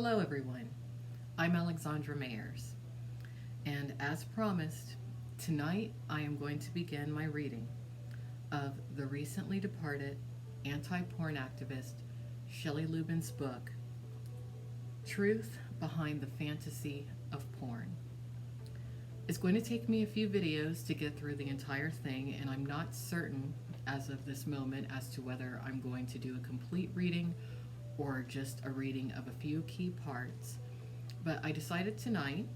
Hello, everyone. I'm Alexandra Mayers, and as promised, tonight I am going to begin my reading of the recently departed anti porn activist Shelley Lubben's book, Truth Behind the Fantasy of Porn. It's going to take me a few videos to get through the entire thing, and I'm not certain as of this moment as to whether I'm going to do a complete reading or just a reading of a few key parts. But I decided tonight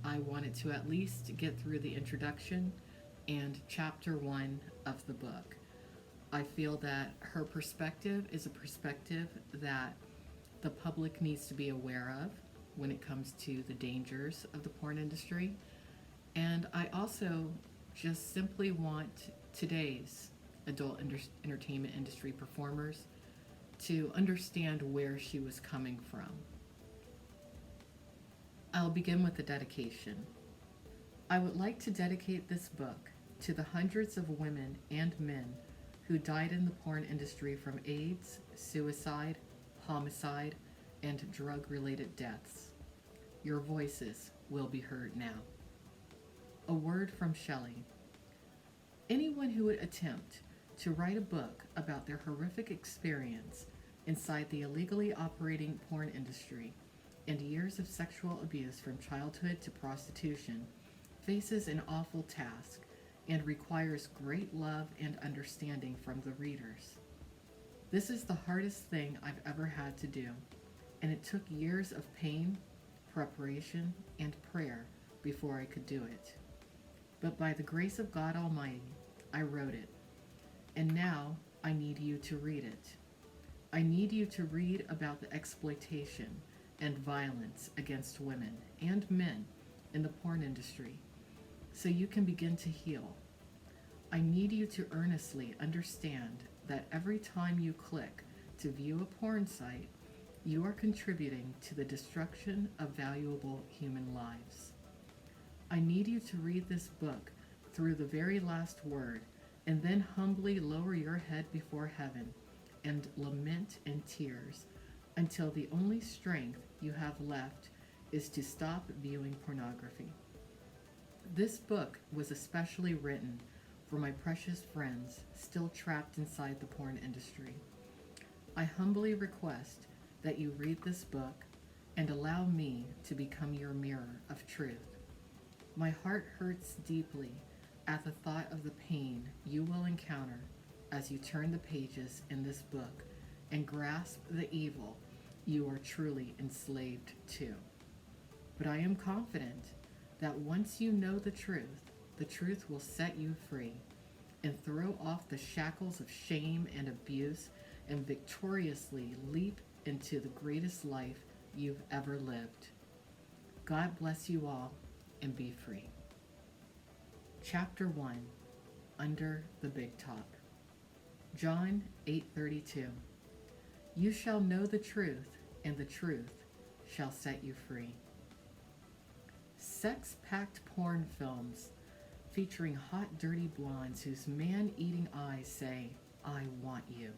I wanted to at least get through the introduction and chapter 1 of the book. I feel that her perspective is a perspective that the public needs to be aware of when it comes to the dangers of the porn industry. And I also just simply want today's adult entertainment industry performers to understand where she was coming from. I'll begin with the dedication. I would like to dedicate this book to the hundreds of women and men who died in the porn industry from AIDS, suicide, homicide, and drug-related deaths. Your voices will be heard now. A word from Shelley. Anyone who would attempt to write a book about their horrific experience inside the illegally operating porn industry and years of sexual abuse from childhood to prostitution faces an awful task and requires great love and understanding from the readers. This is the hardest thing I've ever had to do, and it took years of pain, preparation, and prayer before I could do it. But by the grace of God Almighty, I wrote it, and now I need you to read it. I need you to read about the exploitation and violence against women and men in the porn industry so you can begin to heal. I need you to earnestly understand that every time you click to view a porn site, you are contributing to the destruction of valuable human lives. I need you to read this book through the very last word and then humbly lower your head before heaven and lament in tears until the only strength you have left is to stop viewing pornography. This book was especially written for my precious friends still trapped inside the porn industry. I humbly request that you read this book and allow me to become your mirror of truth. My heart hurts deeply at the thought of the pain you will encounter as you turn the pages in this book and grasp the evil you are truly enslaved to. But I am confident that once you know the truth will set you free and throw off the shackles of shame and abuse and victoriously leap into the greatest life you've ever lived. God bless you all and be free. Chapter 1, Under the Big Top. John 8:32. You shall know the truth, and the truth shall set you free. Sex-packed porn films featuring hot, dirty blondes whose man-eating eyes say, "I want you,"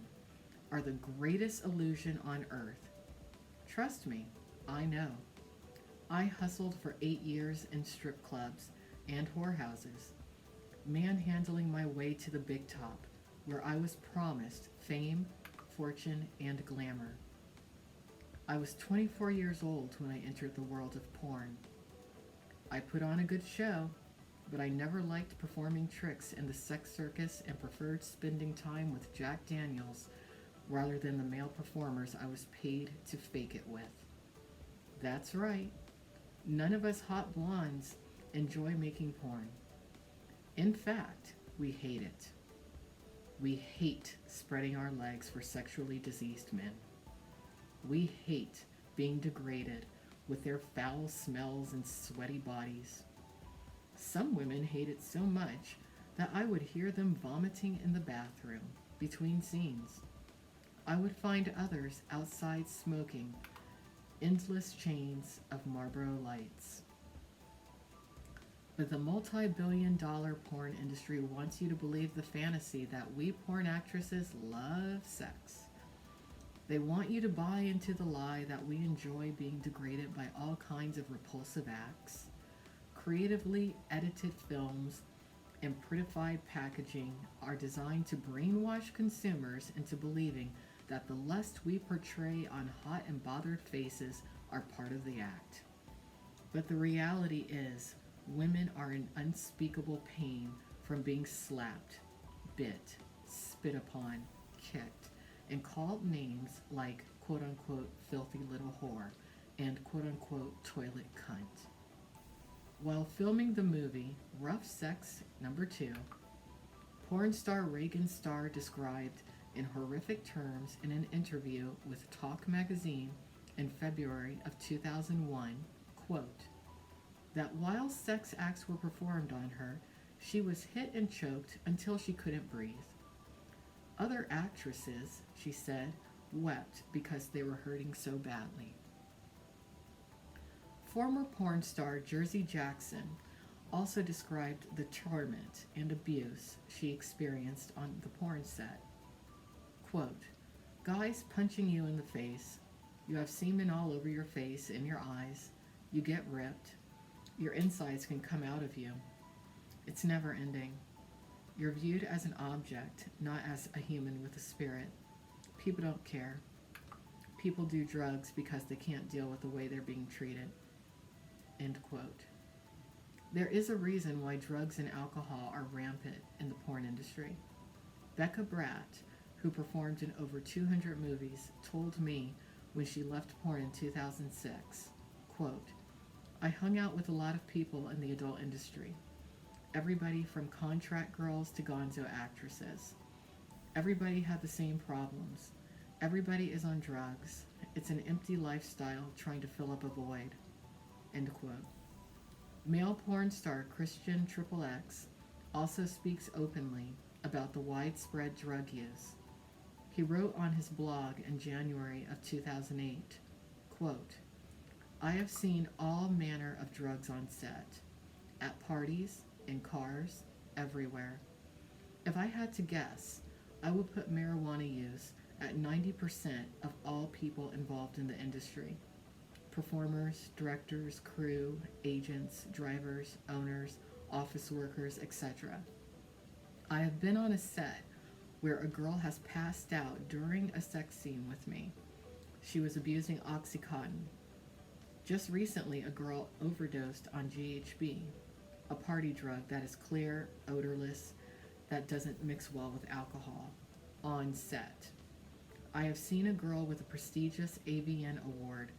are the greatest illusion on earth. Trust me, I know. I hustled for 8 years in strip clubs and whorehouses, manhandling my way to the big top, where I was promised fame, fortune, and glamour. I was 24 years old when I entered the world of porn. I put on a good show, but I never liked performing tricks in the sex circus and preferred spending time with Jack Daniels rather than the male performers I was paid to fake it with. That's right, none of us hot blondes enjoy making porn. In fact, we hate it. We hate spreading our legs for sexually diseased men. We hate being degraded with their foul smells and sweaty bodies. Some women hate it so much that I would hear them vomiting in the bathroom between scenes. I would find others outside smoking endless chains of Marlboro Lights. But the multi-billion-dollar porn industry wants you to believe the fantasy that we porn actresses love sex. They want you to buy into the lie that we enjoy being degraded by all kinds of repulsive acts. Creatively edited films and prettified packaging are designed to brainwash consumers into believing that the lust we portray on hot and bothered faces are part of the act. But the reality is, women are in unspeakable pain from being slapped, bit, spit upon, kicked, and called names like quote unquote filthy little whore and quote unquote toilet cunt. While filming the movie Rough Sex #2, porn star Reagan Starr described in horrific terms in an interview with Talk magazine in February of 2001, quote, that while sex acts were performed on her, she was hit and choked until she couldn't breathe. Other actresses, she said, wept because they were hurting so badly. Former porn star Jersey Jackson also described the torment and abuse she experienced on the porn set. Quote, guys punching you in the face, you have semen all over your face, in your eyes, you get ripped, your insides can come out of you. It's never ending. You're viewed as an object, not as a human with a spirit. People don't care. People do drugs because they can't deal with the way they're being treated. End quote. There is a reason why drugs and alcohol are rampant in the porn industry. Becca Bratt, who performed in over 200 movies, told me when she left porn in 2006, quote, I hung out with a lot of people in the adult industry. Everybody from contract girls to gonzo actresses. Everybody had the same problems. Everybody is on drugs. It's an empty lifestyle trying to fill up a void. End quote. Male porn star Christian XXX also speaks openly about the widespread drug use. He wrote on his blog in January of 2008, quote, I have seen all manner of drugs on set, at parties, in cars, everywhere. If I had to guess, I would put marijuana use at 90% of all people involved in the industry. Performers, directors, crew, agents, drivers, owners, office workers, etc. I have been on a set where a girl has passed out during a sex scene with me. She was abusing Oxycontin. Just recently, a girl overdosed on GHB, a party drug that is clear, odorless, that doesn't mix well with alcohol, on set. I have seen a girl with a prestigious AVN award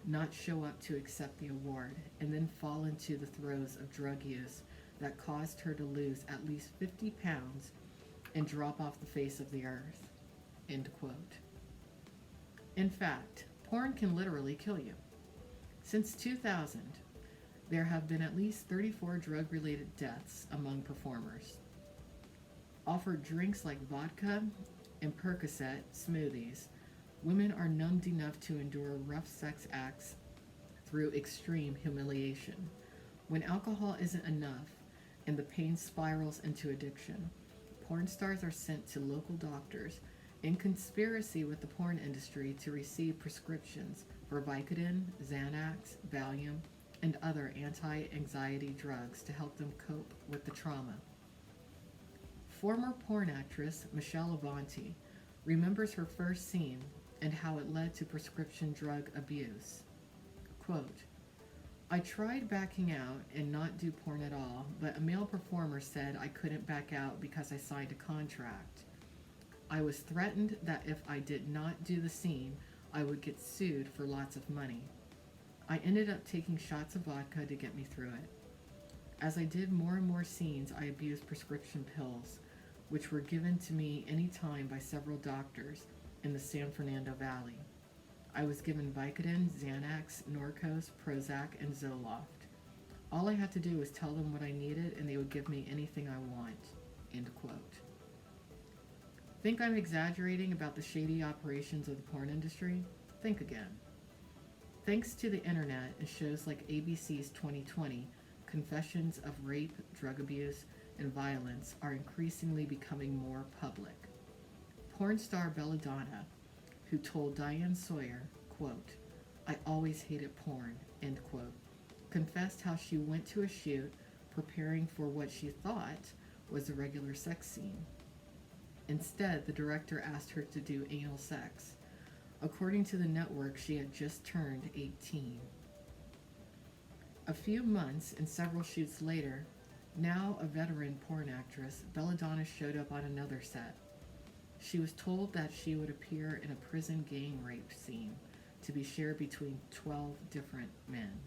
not show up to accept the award and then fall into the throes of drug use that caused her to lose at least 50 pounds and drop off the face of the earth. End quote. In fact, porn can literally kill you. Since 2000, there have been at least 34 drug-related deaths among performers. Offered drinks like vodka and Percocet smoothies, women are numbed enough to endure rough sex acts through extreme humiliation. When alcohol isn't enough and the pain spirals into addiction, porn stars are sent to local doctors in conspiracy with the porn industry to receive prescriptions for Vicodin, Xanax, Valium, and other anti-anxiety drugs to help them cope with the trauma. Former porn actress Michelle Avanti remembers her first scene and how it led to prescription drug abuse. Quote, I tried backing out and not do porn at all, but a male performer said I couldn't back out because I signed a contract. I was threatened that if I did not do the scene, I would get sued for lots of money. I ended up taking shots of vodka to get me through it. As I did more and more scenes, I abused prescription pills, which were given to me any time by several doctors in the San Fernando Valley. I was given Vicodin, Xanax, Norcos, Prozac, and Zoloft. All I had to do was tell them what I needed and they would give me anything I want. End quote. Think I'm exaggerating about the shady operations of the porn industry? Think again. Thanks to the internet and shows like ABC's 2020, confessions of rape, drug abuse, and violence are increasingly becoming more public. Porn star Belladonna, who told Diane Sawyer, quote, "I always hated porn," end quote, confessed how she went to a shoot preparing for what she thought was a regular sex scene. Instead, the director asked her to do anal sex. According to the network, she had just turned 18. A few months and several shoots later, now a veteran porn actress, Belladonna showed up on another set. She was told that she would appear in a prison gang rape scene to be shared between 12 different men.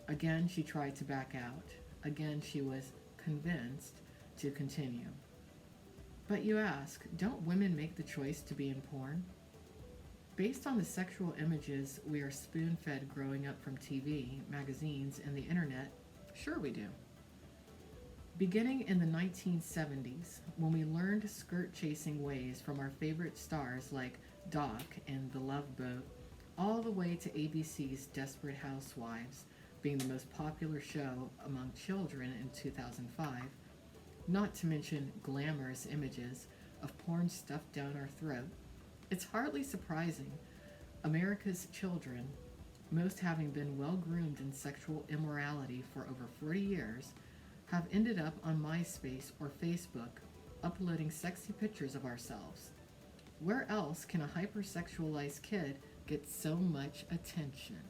Again, she tried to back out. Again, she was convinced to continue. But you ask, don't women make the choice to be in porn? Based on the sexual images we are spoon-fed growing up from TV, magazines, and the internet, sure we do. Beginning in the 1970s, when we learned skirt-chasing ways from our favorite stars like Doc and The Love Boat, all the way to ABC's Desperate Housewives being the most popular show among children in 2005, not to mention glamorous images of porn stuffed down our throat, it's hardly surprising America's children, most having been well-groomed in sexual immorality for over 40 years, have ended up on MySpace or Facebook uploading sexy pictures of ourselves. Where else can a hypersexualized kid get so much attention?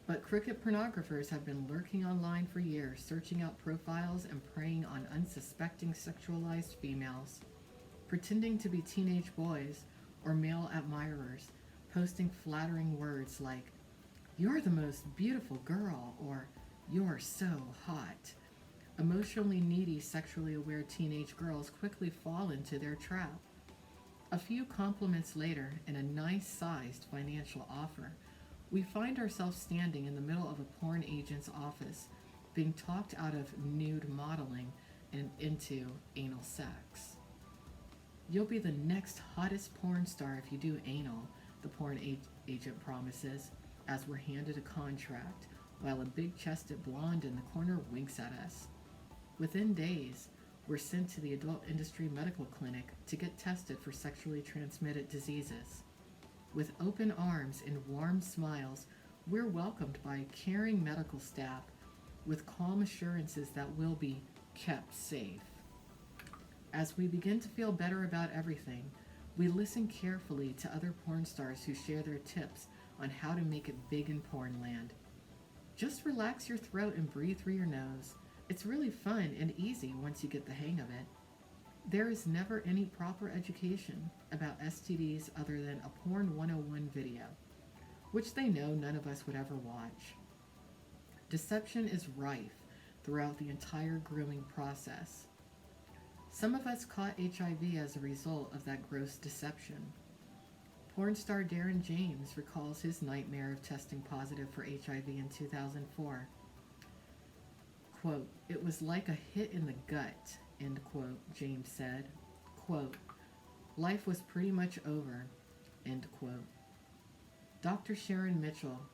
But crooked pornographers have been lurking online for years, searching out profiles and preying on unsuspecting sexualized females, pretending to be teenage boys or male admirers, posting flattering words like, "You're the most beautiful girl," or "You're so hot." Emotionally needy, sexually aware teenage girls quickly fall into their trap. A few compliments later and a nice-sized financial offer, we find ourselves standing in the middle of a porn agent's office, being talked out of nude modeling and into anal sex. "You'll be the next hottest porn star if you do anal," the porn agent promises, as we're handed a contract, while a big-chested blonde in the corner winks at us. Within days, we're sent to the adult industry medical clinic to get tested for sexually transmitted diseases. With open arms and warm smiles, we're welcomed by caring medical staff with calm assurances that we'll be kept safe. As we begin to feel better about everything, we listen carefully to other porn stars who share their tips on how to make it big in porn land. Just relax your throat and breathe through your nose. It's really fun and easy once you get the hang of it. There is never any proper education about STDs other than a Porn 101 video, which they know none of us would ever watch. Deception is rife throughout the entire grooming process. Some of us caught HIV as a result of that gross deception. Porn star Darren James recalls his nightmare of testing positive for HIV in 2004. Quote, "It was like a hit in the gut," end quote, James said. Quote, "Life was pretty much over," end quote. Dr. Sharon Mitchell,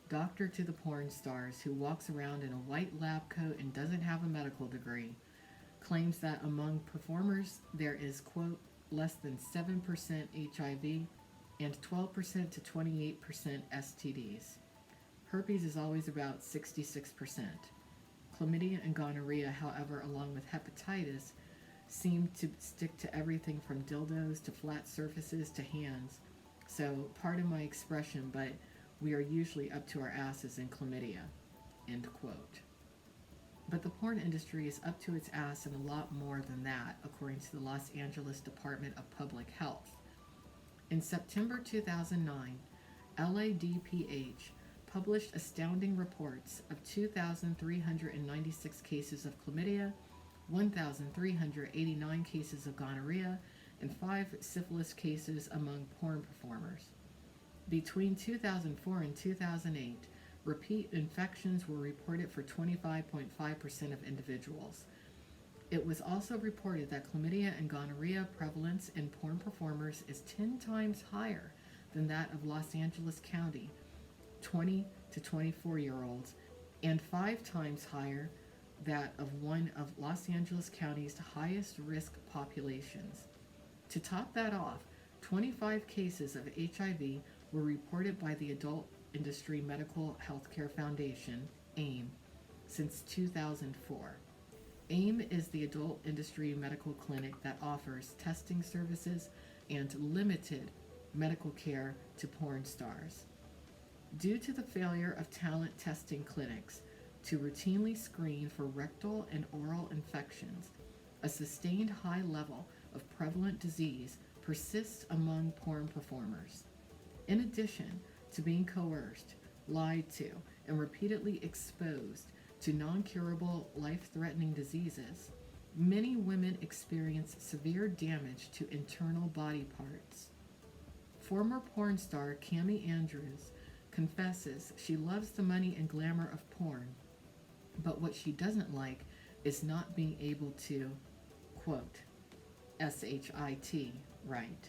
doctor to the porn stars who walks around in a white lab coat and doesn't have a medical degree, claims that among performers there is, quote, "less than 7% HIV and 12% to 28% STDs. Herpes is always about 66%. Chlamydia and gonorrhea, however, along with hepatitis, seem to stick to everything from dildos to flat surfaces to hands. So, pardon my expression, but we are usually up to our asses in chlamydia," end quote. But the porn industry is up to its ass in a lot more than that, according to the Los Angeles Department of Public Health. In September 2009, LADPH published astounding reports of 2,396 cases of chlamydia, 1,389 cases of gonorrhea, and 5 syphilis cases among porn performers. Between 2004 and 2008, repeat infections were reported for 25.5% of individuals. It was also reported that chlamydia and gonorrhea prevalence in porn performers is 10 times higher than that of Los Angeles County 20 to 24-year-olds, and 5 times higher that of one of Los Angeles County's highest risk populations. To top that off, 25 cases of HIV were reported by the Adult Industry Medical Healthcare Foundation, AIM, since 2004. AIM is the adult industry medical clinic that offers testing services and limited medical care to porn stars. Due to the failure of talent testing clinics to routinely screen for rectal and oral infections, a sustained high level of prevalent disease persists among porn performers. In addition to being coerced, lied to, and repeatedly exposed to non-curable, life-threatening diseases, many women experience severe damage to internal body parts. Former porn star Cammie Andrews confesses she loves the money and glamour of porn, but what she doesn't like is not being able to, quote, S-H-I-T, right.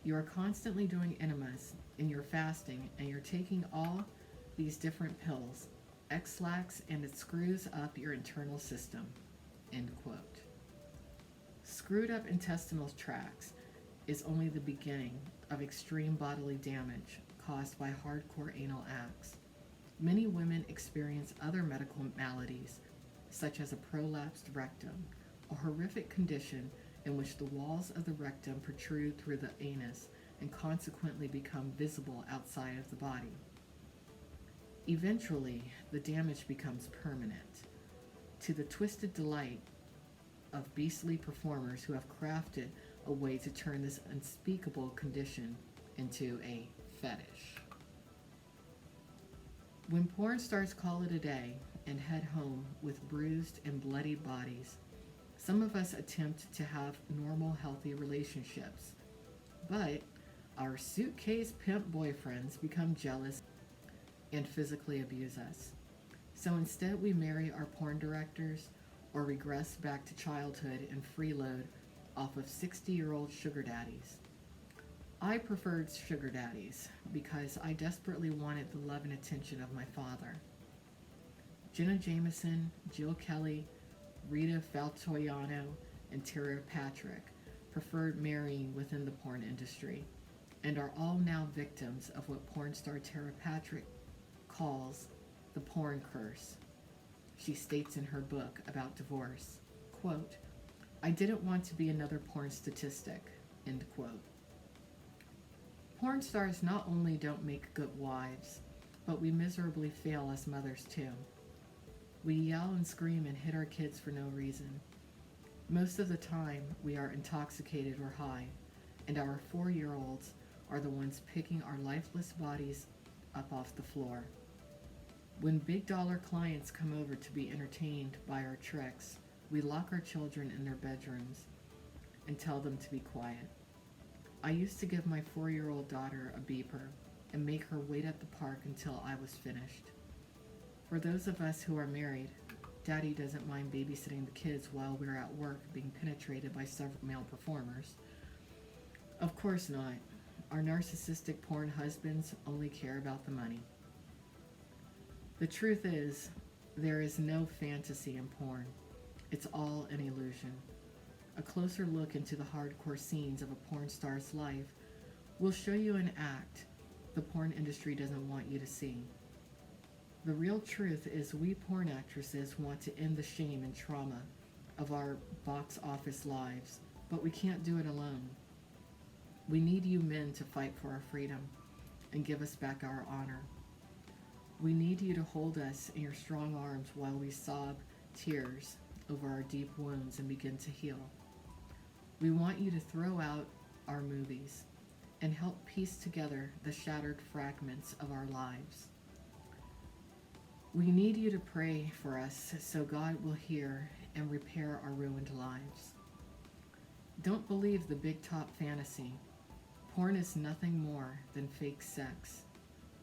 You are constantly doing enemas, and you're fasting, and you're taking all these different pills, X-Lax, and it screws up your internal system, end quote. Screwed up intestinal tracts is only the beginning of extreme bodily damage caused by hardcore anal acts. Many women experience other medical maladies, such as a prolapsed rectum, a horrific condition in which the walls of the rectum protrude through the anus and consequently become visible outside of the body. Eventually, the damage becomes permanent, to the twisted delight of beastly performers who have crafted a way to turn this unspeakable condition into a fetish. When porn stars call it a day and head home with bruised and bloody bodies, some of us attempt to have normal, healthy relationships, but our suitcase pimp boyfriends become jealous and physically abuse us. So instead we marry our porn directors or regress back to childhood and freeload off of 60-year-old sugar daddies. I preferred sugar daddies because I desperately wanted the love and attention of my father. Jenna Jameson, Jill Kelly, Rita Faltoiano, and Tara Patrick preferred marrying within the porn industry and are all now victims of what porn star Tara Patrick calls the porn curse. She states in her book about divorce, quote, I didn't want to be another porn statistic, end quote. Porn stars not only don't make good wives, but we miserably fail as mothers too. We yell and scream and hit our kids for no reason. Most of the time, we are intoxicated or high, and our 4-year-olds are the ones picking our lifeless bodies up off the floor. When big dollar clients come over to be entertained by our tricks, we lock our children in their bedrooms and tell them to be quiet. I used to give my 4-year-old daughter a beeper and make her wait at the park until I was finished. For those of us who are married, Daddy doesn't mind babysitting the kids while we're at work being penetrated by several male performers. Of course not. Our narcissistic porn husbands only care about the money. The truth is, there is no fantasy in porn. It's all an illusion. A closer look into the hardcore scenes of a porn star's life will show you an act the porn industry doesn't want you to see. The real truth is we porn actresses want to end the shame and trauma of our box office lives, but we can't do it alone. We need you men to fight for our freedom and give us back our honor. We need you to hold us in your strong arms while we sob tears over our deep wounds and begin to heal. We want you to throw out our movies and help piece together the shattered fragments of our lives. We need you to pray for us so God will hear and repair our ruined lives. Don't believe the big top fantasy. Porn is nothing more than fake sex,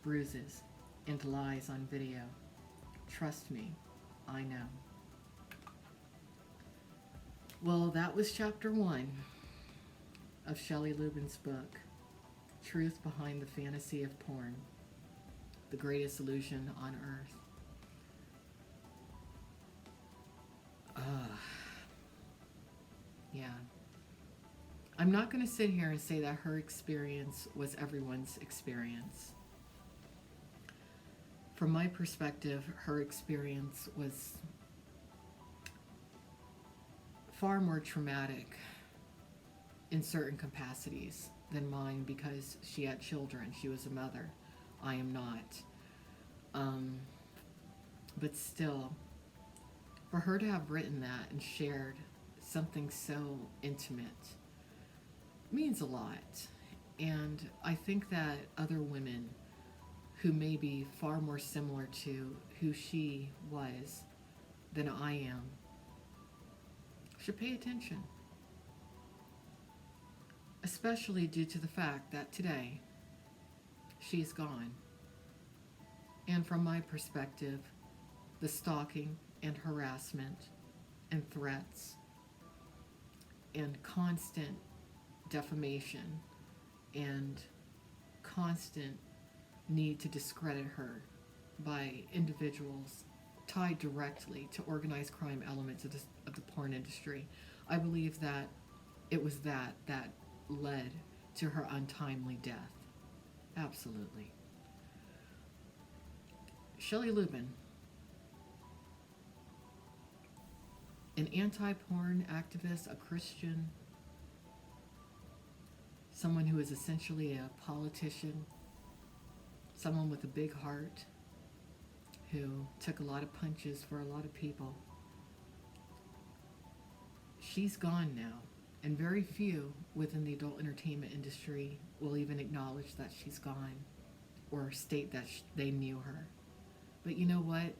bruises, and lies on video. Trust me, I know. Well, that was chapter 1 of Shelley Lubben's book, Truth Behind the Fantasy of Porn, the Greatest Illusion on Earth. Yeah. I'm not going to sit here and say that her experience was everyone's experience. From my perspective, her experience was far more traumatic in certain capacities than mine because she had children. She was a mother. I am not. But still, for her to have written that and shared something so intimate means a lot. And I think that other women who may be far more similar to who she was than I am should pay attention. Especially due to the fact that today she's gone. And from my perspective, the stalking and harassment and threats and constant defamation and constant need to discredit her by individuals tied directly to organized crime elements of the porn industry. I believe that it was that led to her untimely death. Absolutely. Shelley Lubben, an anti-porn activist, a Christian, someone who is essentially a politician, someone with a big heart, who took a lot of punches for a lot of people. She's gone now, and very few within the adult entertainment industry will even acknowledge that she's gone or state that they knew her. But you know what?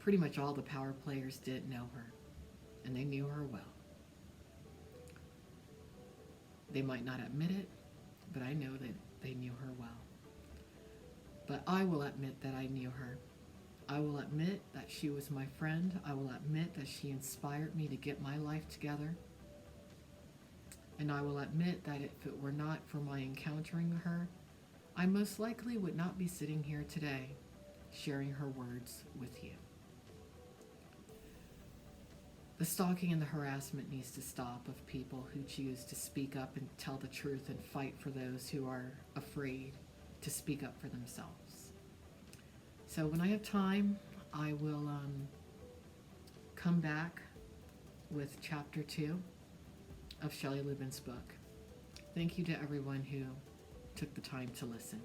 Pretty much all the power players did know her, and they knew her well. They might not admit it, but I know that they knew her well. But I will admit that I knew her. I will admit that she was my friend. I will admit that she inspired me to get my life together. And I will admit that if it were not for my encountering her, I most likely would not be sitting here today sharing her words with you. The stalking and the harassment needs to stop of people who choose to speak up and tell the truth and fight for those who are afraid to speak up for themselves. So when I have time, I will come back with chapter 2 of Shelley Lubben's book. Thank you to everyone who took the time to listen.